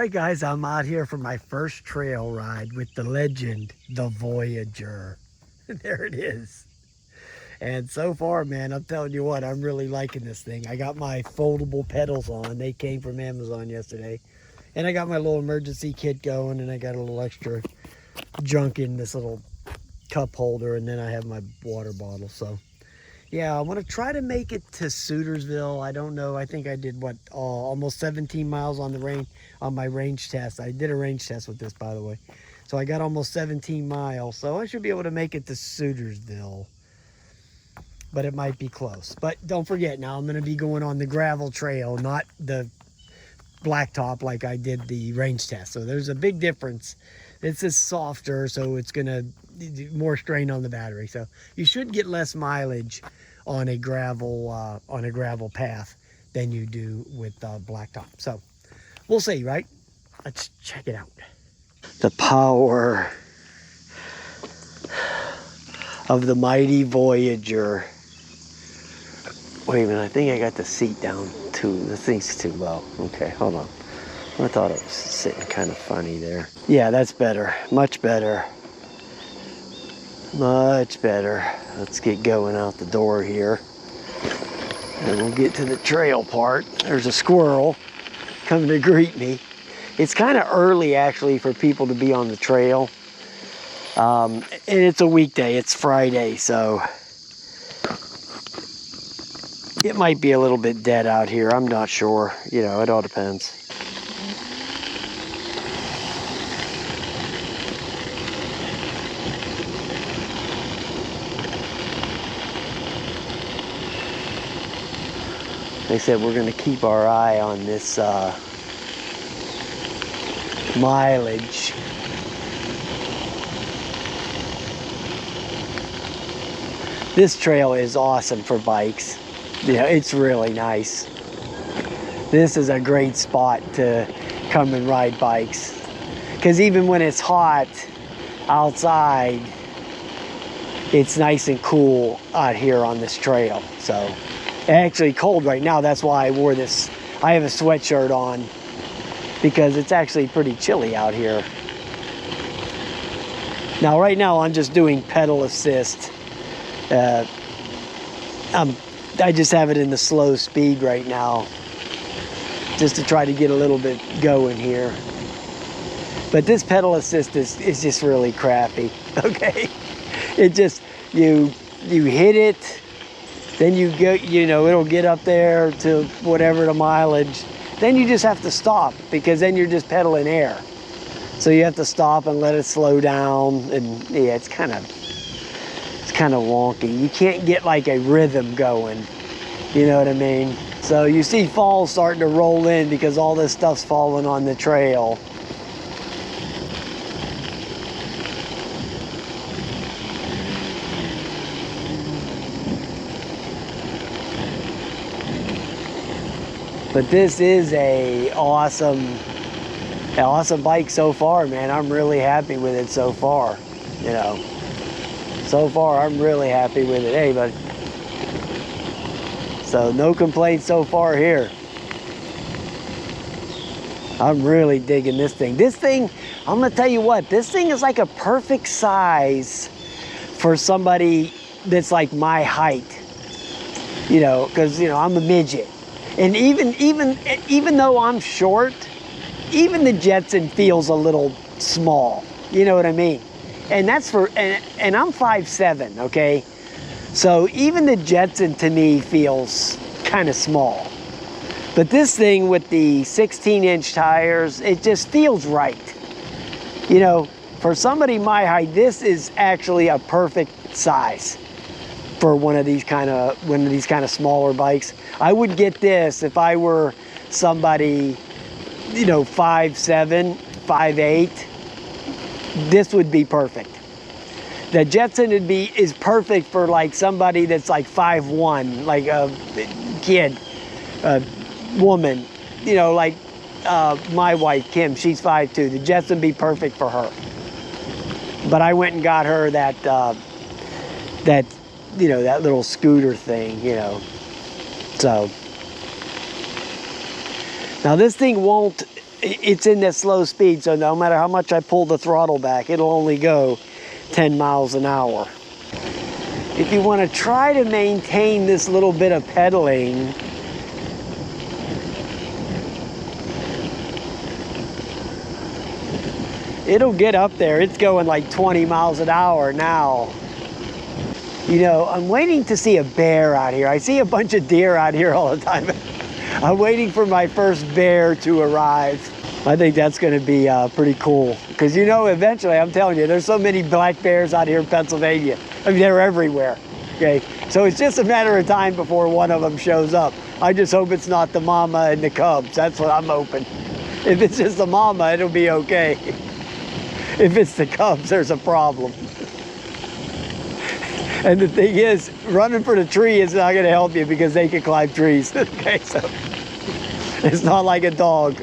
right, guys, I'm out here for my first trail ride with the legend, the Voyager. There it is. And so far, man, I'm telling you what, I'm really liking this thing. I got my foldable pedals on. They came from Amazon yesterday. And I got my little emergency kit going, and I got a little extra junk in this little cup holder, and then I have my water bottle. So yeah, I want to try to make it to Sutersville. I don't know. I think I did what, almost 17 miles on the range on my range test. I did a range test with this, by the way. So I got almost 17 miles. So I should be able to make it to Sutersville. But it might be close. But don't forget, now I'm going to be going on the gravel trail, not the blacktop like I did the range test. So there's a big difference. This is softer, so it's going to more strain on the battery. So you should get less mileage on a gravel path than you do with blacktop. So we'll see, right? Let's check it out. The power of the mighty Voyager. Wait a minute, I think I got the seat down too. The thing's too low. Okay, hold on. I thought it was sitting kind of funny there. Yeah, that's better. Much better. Much better. Let's get going out the door here. And we'll get to the trail part. There's a squirrel coming to greet me. It's kind of early, actually, for people to be on the trail. And it's a weekday. It's Friday, so it might be a little bit dead out here. I'm not sure. You know, it all depends. They said we're going to keep our eye on this mileage. This trail is awesome for bikes. You know, it's really nice. This is a great spot to come and ride bikes. Because even when it's hot outside, it's nice and cool out here on this trail. So, actually cold right now. That's why I wore this. I have a sweatshirt on because it's actually pretty chilly out here. Now, right now, I'm just doing pedal assist. I just have it in the slow speed right now, just to try to get a little bit going here. But this pedal assist is just really crappy. Okay, it just you hit it, then you go, you know, it'll get up there to whatever the mileage. Then you just have to stop because then you're just pedaling air. So you have to stop and let it slow down, and yeah, it's kind of wonky. You can't get like a rhythm going, you know what I mean? So you see falls starting to roll in because all this stuff's falling on the trail. But this is a awesome bike so far, man. I'm really happy with it so far, you know. So far, I'm really happy with it. Hey, buddy. So no complaints so far here. I'm really digging this thing. This thing, I'm gonna tell you what, this thing is like a perfect size for somebody that's like my height. You know, because, you know, I'm a midget. And even though I'm short, even the Jetson feels a little small. You know what I mean? And that's for, and I'm 5'7", okay? So even the Jetson to me feels kind of small. But this thing with the 16-inch tires, it just feels right. You know, for somebody my height, this is actually a perfect size for one of these kind of smaller bikes. I would get this if I were somebody, you know, 5'7", 5'8". This would be perfect. The Jetson is perfect for like somebody that's like 5'1", like a kid, a woman, you know, like my wife, Kim, she's 5'2". The Jetson would be perfect for her. But I went and got her that, you know, that little scooter thing, you know. So, now this thing won't it's in that slow speed, so no matter how much I pull the throttle back, it'll only go 10 miles an hour. If you want to try to maintain this little bit of pedaling, it'll get up there. It's going like 20 miles an hour now. You know, I'm waiting to see a bear out here. I see a bunch of deer out here all the time. I'm waiting for my first bear to arrive. I think that's going to be pretty cool. Because, you know, eventually, I'm telling you, there's so many black bears out here in Pennsylvania. I mean, they're everywhere. Okay, so it's just a matter of time before one of them shows up. I just hope it's not the mama and the cubs. That's what I'm hoping. If it's just the mama, it'll be okay. If it's the cubs, there's a problem. And the thing is, running for the tree is not going to help you because they can climb trees. Okay, so it's not like a dog.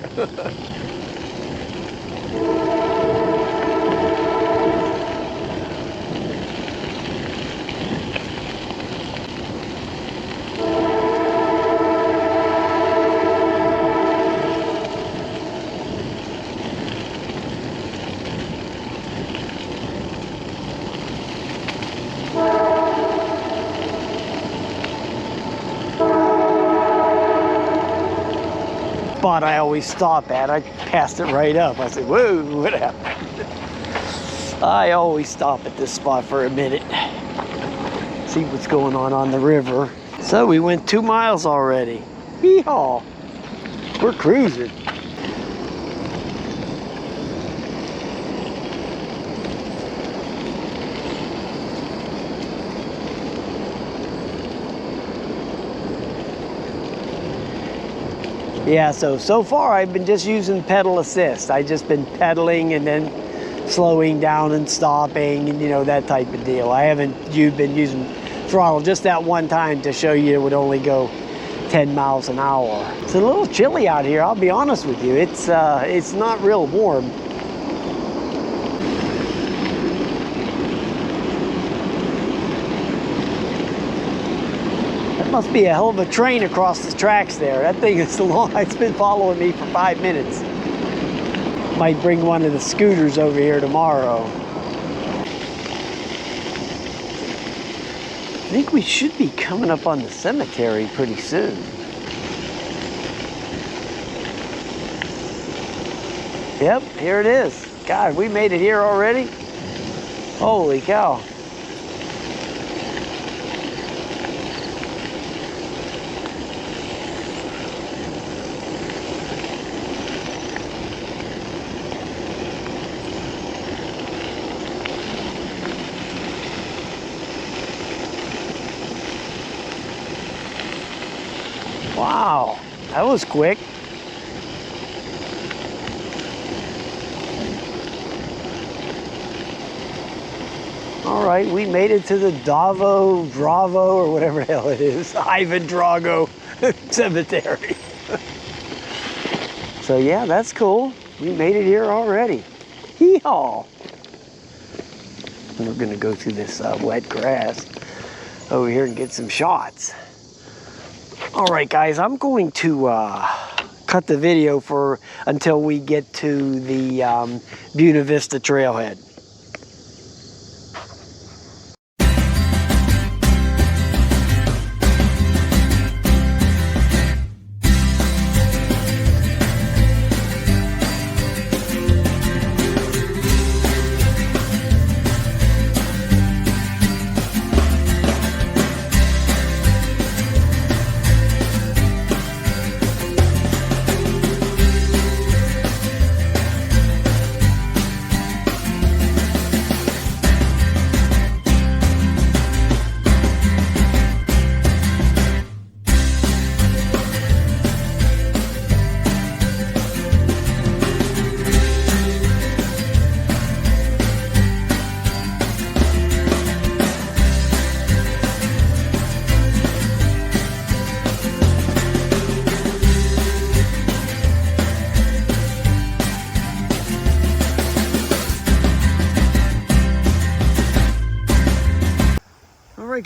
Spot I always stop at, I passed it right up. I said, whoa, what happened? I always stop at this spot for a minute, see what's going on the river. So we went 2 miles already. Hee-haw, we're cruising. Yeah, so far I've been just using pedal assist. I've just been pedaling and then slowing down and stopping and, you know, that type of deal. I haven't been using throttle just that one time to show you it would only go 10 miles an hour. It's a little chilly out here, I'll be honest with you. It's not real warm. Must be a hell of a train across the tracks there. That thing is long. It's been following me for 5 minutes. Might bring one of the scooters over here tomorrow. I think we should be coming up on the cemetery pretty soon. Yep, here it is. God, we made it here already? Holy cow. Wow, that was quick. All right, we made it to the Dravo, or whatever the hell it is, Ivan Drago Cemetery. So yeah, that's cool. We made it here already. Hee-haw. We're gonna go through this wet grass over here and get some shots. All right, guys, I'm going to cut the video until we get to the Buena Vista trailhead.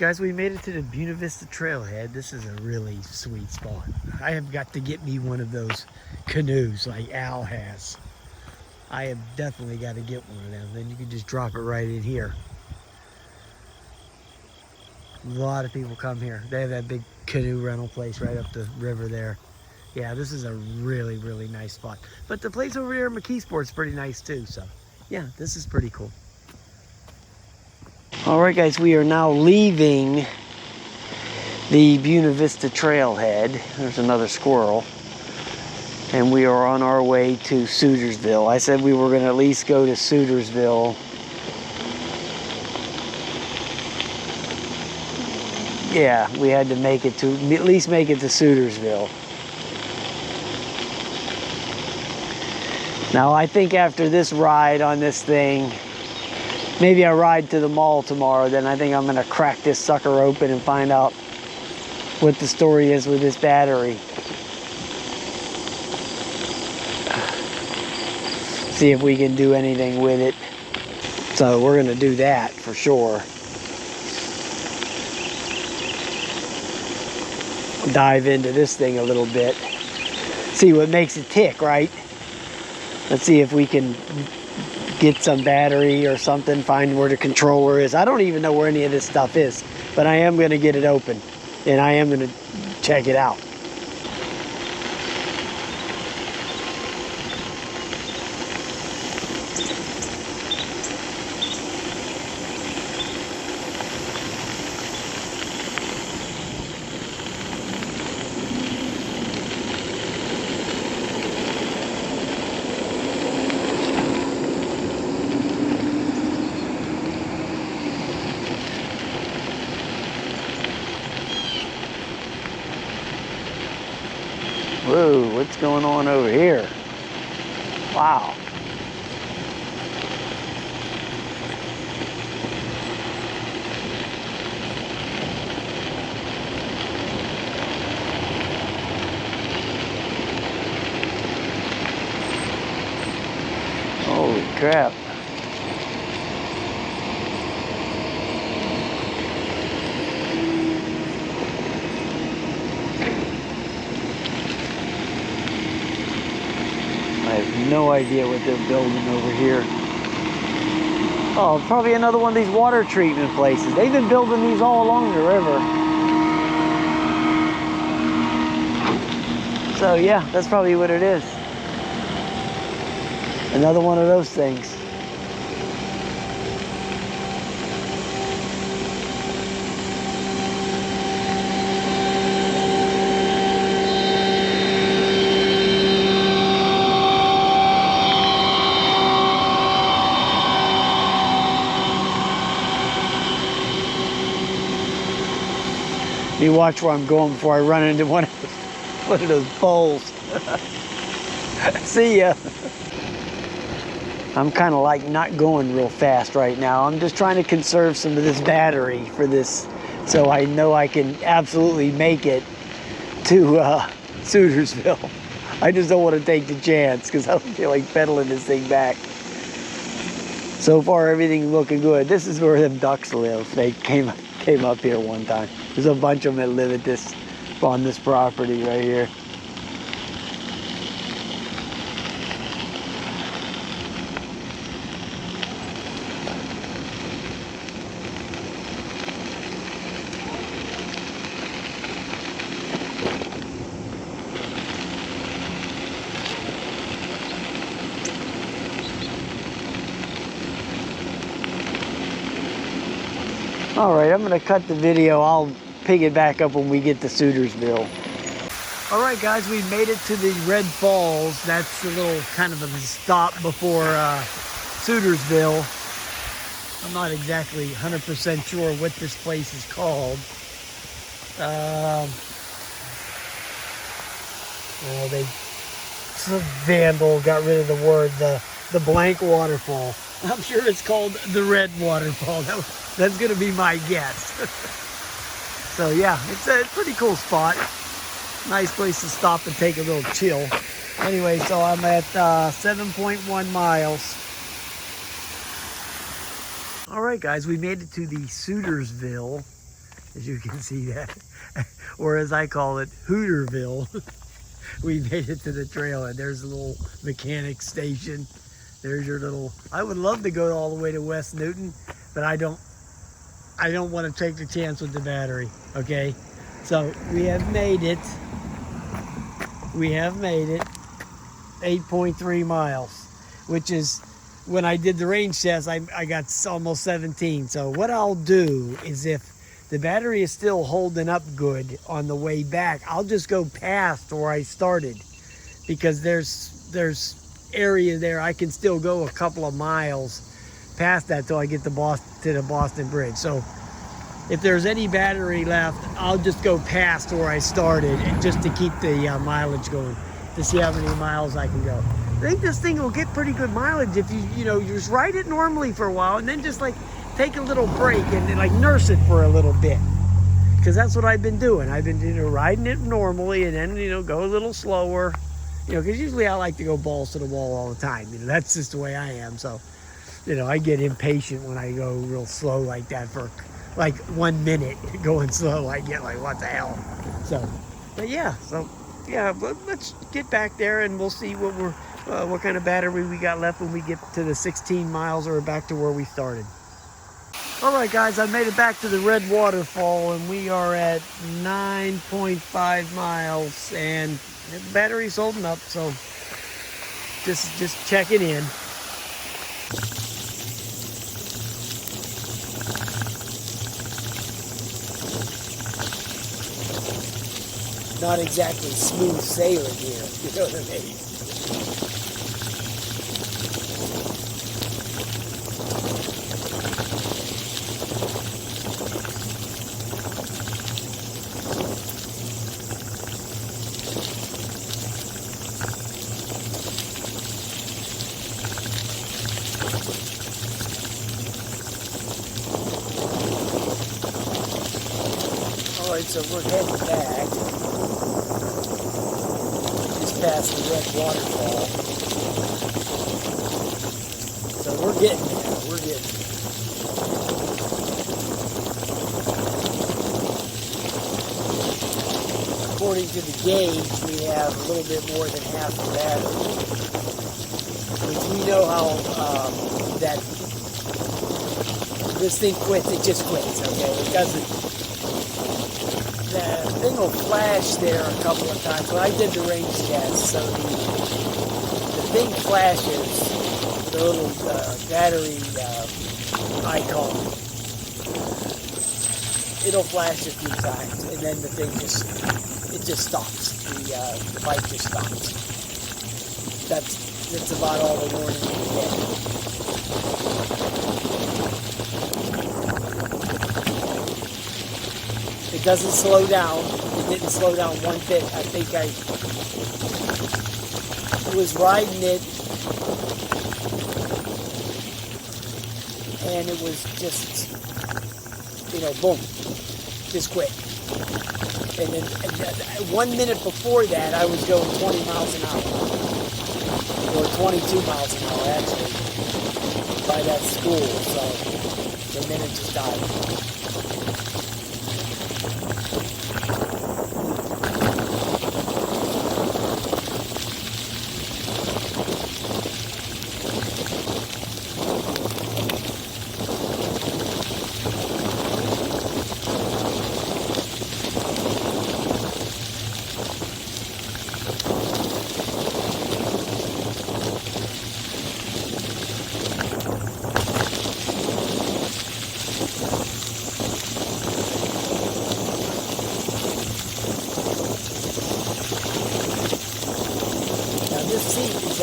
guys, we made it to the Buena Vista Trailhead. This is a really sweet spot. I have got to get me one of those canoes like Al has. I have definitely got to get one of them. Then you can just drop it right in here. A lot of people come here. They have that big canoe rental place right up the river there. Yeah, this is a really, really nice spot. But the place over here in McKeesport's pretty nice too. So yeah, this is pretty cool. All right, guys, we are now leaving the Buena Vista Trailhead. There's another squirrel. And we are on our way to Sutersville. I said we were going to at least go to Sutersville. Yeah, we had to make it to, at least make it to Sutersville. Now, I think after this ride on this thing, maybe I ride to the mall tomorrow, then I think I'm gonna crack this sucker open and find out what the story is with this battery. See if we can do anything with it. So we're gonna do that for sure. Dive into this thing a little bit. See what makes it tick, right? Let's see if we can get some battery or something, find where the controller is. I don't even know where any of this stuff is, but I am gonna get it open and I am gonna check it out. Whoa, what's going on over here? Wow. Holy crap. I have no idea what they're building over here. Oh, probably another one of these water treatment places. They've been building these all along the river. So yeah, that's probably what it is. Another one of those things. You watch where I'm going before I run into one of those poles. See ya. I'm kind of like not going real fast right now. I'm just trying to conserve some of this battery for this, so I know I can absolutely make it to Sutersville. I just don't want to take the chance because I don't feel like pedaling this thing back. So far, everything's looking good. This is where them ducks live. They came up here one time. There's a bunch of them that live at on this property right here. All right, I'm gonna cut the video. I'll pick it back up when we get to Sutersville. All right, guys, we made it to the Red Falls. That's a little kind of a stop before Sutersville. I'm not exactly 100% sure what this place is called. Well, some vandal got rid of the word, the blank waterfall. I'm sure it's called the Red Waterfall. That's gonna be my guess. So yeah, it's a pretty cool spot. Nice place to stop and take a little chill. Anyway, so I'm at 7.1 miles. All right, guys, we made it to the Sutersville as you can see that. Or as I call it, Hooterville. We made it to the trail, and there's a little mechanic station. There's your little, I would love to go all the way to West Newton, but I don't want to take the chance with the battery, okay? So we have made it. We have made it 8.3 miles, which is, when I did the range test, I got almost 17. So what I'll do is, if the battery is still holding up good on the way back, I'll just go past where I started, because there's area there I can still go a couple of miles past that till I get to the Boston Bridge. So if there's any battery left, I'll just go past where I started, and just to keep the mileage going, to see how many miles I can go. I think this thing will get pretty good mileage if you just ride it normally for a while, and then just like take a little break and like nurse it for a little bit. Because that's what I've been doing. I've been riding it normally, and then go a little slower. Because usually I like to go balls to the wall all the time. That's just the way I am. So, I get impatient when I go real slow like that for like 1 minute going slow. I get like, what the hell? So, but yeah. So, yeah. Let's get back there, and we'll see what kind of battery we got left when we get to the 16 miles or back to where we started. All right, guys, I made it back to the Red Waterfall, and we are at 9.5 miles, and the battery's holding up, so just checking in. Not exactly smooth sailing here, you know what I mean? Alright, so we're heading back, just past the Red Waterfall. So we're getting there, According to the gauge, we have a little bit more than half the battery. Which we know how that this thing quits, it just quits, okay? It doesn't. The thing will flash there a couple of times. When I did the range test, so the thing flashes, the little battery icon. It'll flash a few times, and then the thing just stops. The bike just stops. That's about all the warning you get. It doesn't slow down. It didn't slow down one bit. I think I was riding it, and it was just, boom, just quit. And then 1 minute before that, I was going 20 miles an hour, or 22 miles an hour actually, by that school. So the minute just died.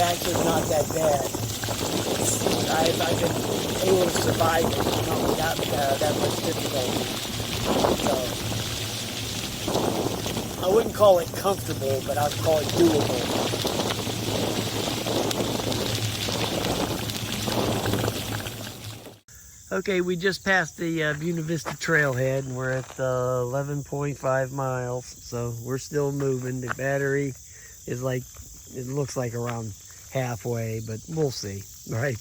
Actually not that bad. I've been able to survive it without that much difficulty. So I wouldn't call it comfortable, but I'd call it doable. Okay, we just passed the Buena Vista trailhead, and we're at 11.5 miles, so we're still moving. The battery is like, it looks like around halfway, but we'll see, right?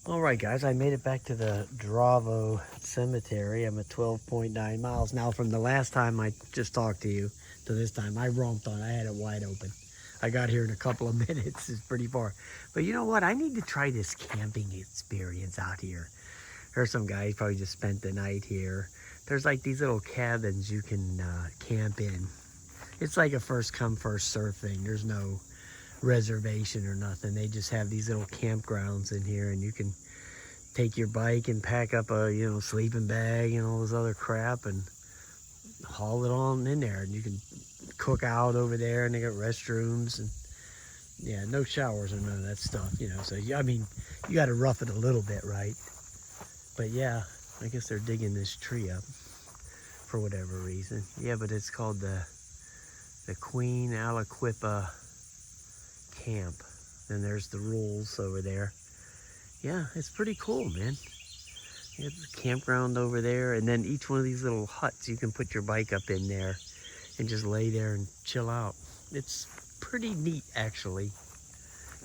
All right, guys, I made it back to the Dravo Cemetery. I'm at 12.9 miles. Now, from the last time I just talked to you to this time, I romped on. I had it wide open. I got here in a couple of minutes. It's pretty far. But you know what? I need to try this camping experience out here. There's some guy, he probably just spent the night here. There's like these little cabins you can camp in. It's like a first come, first serve thing. There's no reservation or nothing. They just have these little campgrounds in here, and you can take your bike and pack up a sleeping bag and all this other crap and haul it on in there, and you can cook out over there, and they got restrooms and yeah, no showers or none of that stuff, so I mean, you got to rough it a little bit, right? But yeah, I guess they're digging this tree up for whatever reason. Yeah, but it's called the Queen Aliquippa Camp. Then there's the rules over there. Yeah, it's pretty cool, man. You have the campground over there, and then each one of these little huts, you can put your bike up in there and just lay there and chill out. It's pretty neat, actually.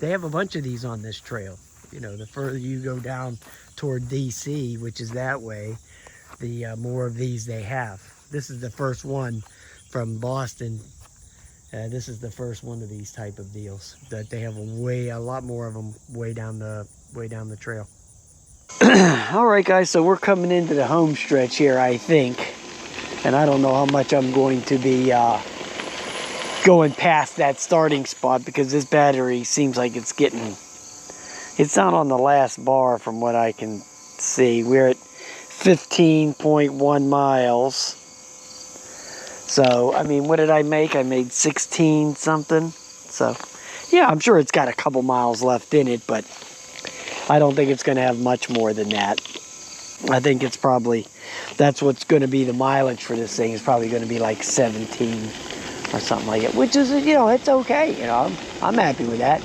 They have a bunch of these on this trail. The further you go down toward DC, which is that way, the more of these they have. This is the first one from Boston. This is the first one of these type of deals that they have a lot more of them way down the trail. All right, guys, so we're coming into the home stretch here, I think, and I don't know how much I'm going to be going past that starting spot, because this battery seems like it's not on the last bar from what I can see. We're at 15.1 miles. So, I mean, what did I make? I made 16 something. So, yeah, I'm sure it's got a couple miles left in it, but I don't think it's going to have much more than that. I think it's probably, that's what's going to be the mileage for this thing. Is probably going to be like 17 or something like it, which is, it's okay. I'm happy with that.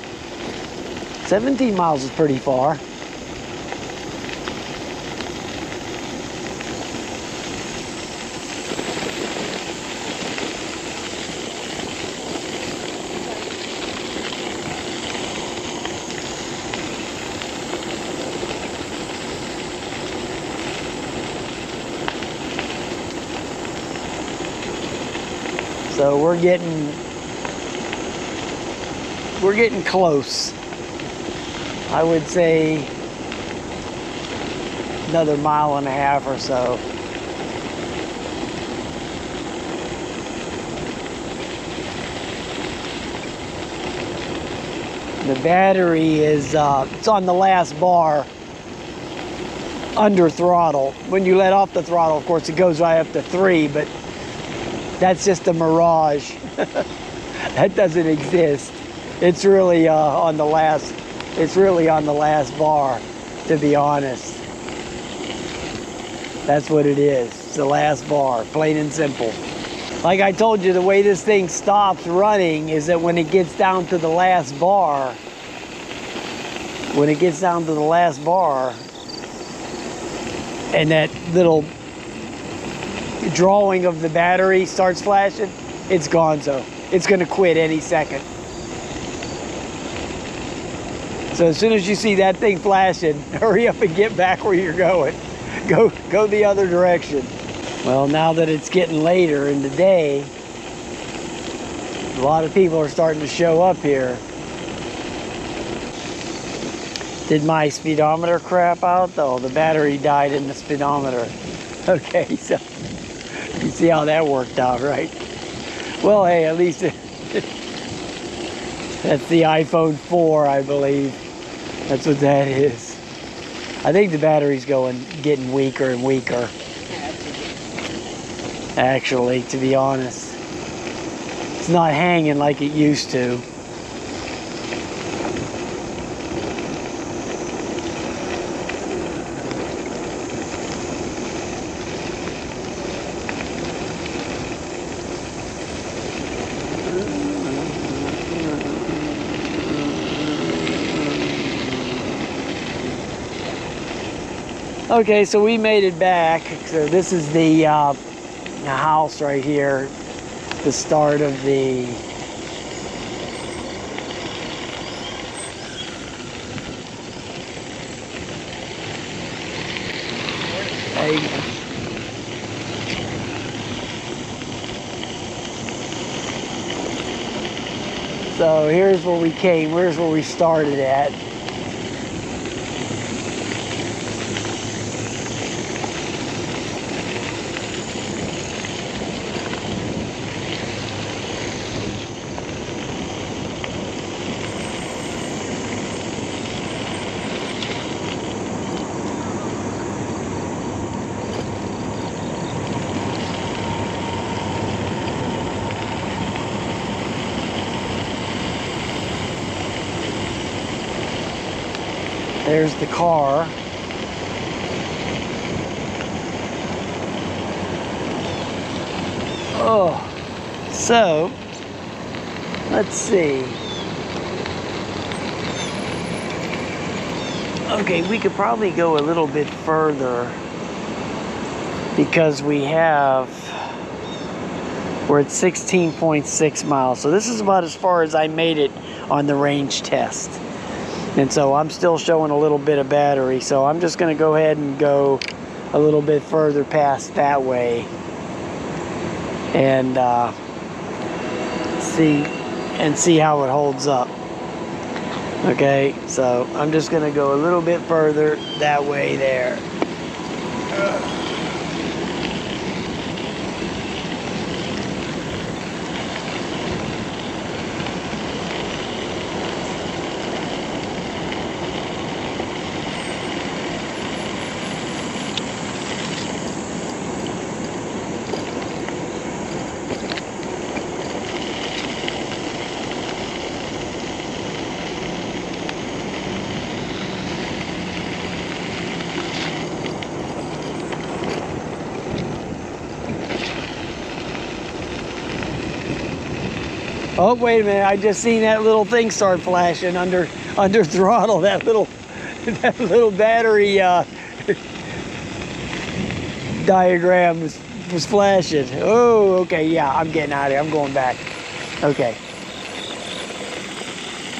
17 miles is pretty far. So we're getting close. I would say another mile and a half or so. The battery is it's on the last bar under throttle. When you let off the throttle, of course, it goes right up to 3, but that's just a mirage. That doesn't exist. It's really on the last. It's really on the last bar, to be honest. That's what it is. It's the last bar, plain and simple. Like I told you, the way this thing stops running is that when it gets down to the last bar, and that little drawing of the battery starts flashing, it's gonzo. It's going to quit any second. So as soon as you see that thing flashing, hurry up and get back where you're going. Go the other direction. Well, now that it's getting later in the day, a lot of people are starting to show up here. Did my speedometer crap out? Oh, the battery died in the speedometer. Okay, so you see how that worked out, right? Well, hey, at least that's the iPhone 4, I believe. That's what that is. I think the battery's getting weaker and weaker. Actually, to be honest, it's not hanging like it used to. Okay, so we made it back. So this is the house right here, the start of the So here's where we came. Here's where we started at. There's the car. Oh, so let's see. Okay, we could probably go a little bit further because we're at 16.6 miles. So this is about as far as I made it on the range test. And so I'm still showing a little bit of battery, so I'm just going to go ahead and go a little bit further past that way and see how it holds up. Okay, so I'm just going to go a little bit further that way there. Oh, wait a minute, I just seen that little thing start flashing under throttle. That little battery diagram was flashing. Oh, okay, yeah, I'm getting out of here. I'm going back. Okay.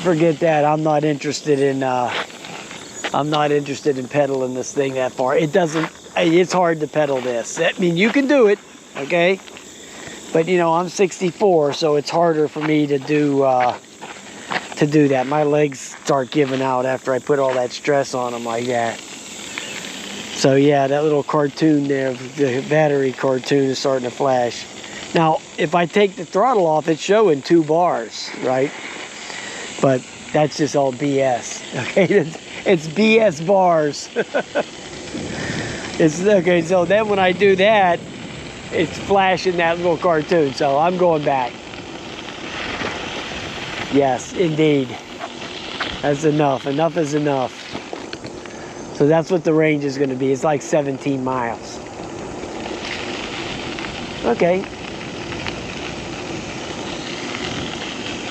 Forget that. I'm not interested in pedaling this thing that far. It's hard to pedal this. I mean, you can do it, okay? But you know, I'm 64, so it's harder for me to do that. My legs start giving out after I put all that stress on them like that. So yeah, that little cartoon there, the battery cartoon, is starting to flash. Now, if I take the throttle off, it's showing 2 bars, right? But that's just all BS. Okay, it's BS bars. It's okay. So then when I do that, it's flashing that little cartoon, so I'm going back. Yes, indeed. That's enough. Enough is enough. So that's what the range is going to be. It's like 17 miles. Okay.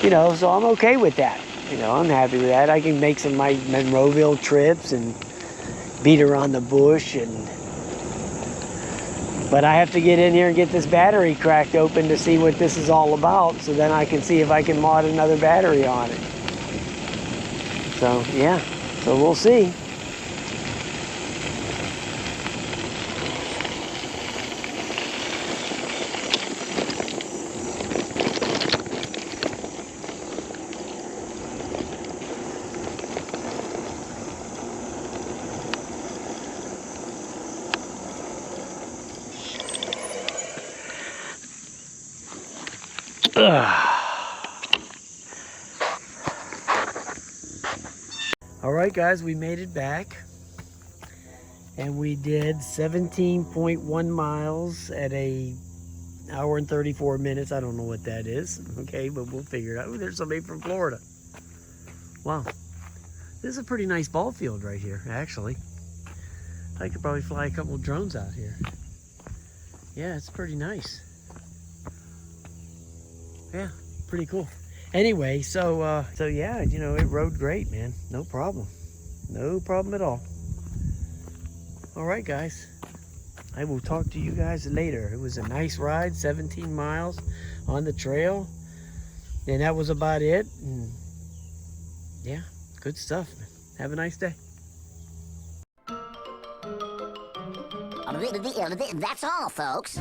You know, so I'm okay with that. You know, I'm happy with that. I can make some of my Monroeville trips and beat around the bush But I have to get in here and get this battery cracked open to see what this is all about, so then I can see if I can mod another battery on it. So, yeah. So we'll see. All right, guys, we made it back, and we did 17.1 miles at an hour and 34 minutes. I don't know what that is, okay, but we'll figure it out. Oh, there's somebody from Florida. Wow, this is a pretty nice ball field right here, actually. I could probably fly a couple of drones out here. Yeah, it's pretty nice. Yeah, pretty cool. Anyway, so yeah, you know, it rode great, man. No problem. No problem at all. All right, guys. I will talk to you guys later. It was a nice ride, 17 miles on the trail. And that was about it. And yeah, good stuff, man. Have a nice day. That's all, folks.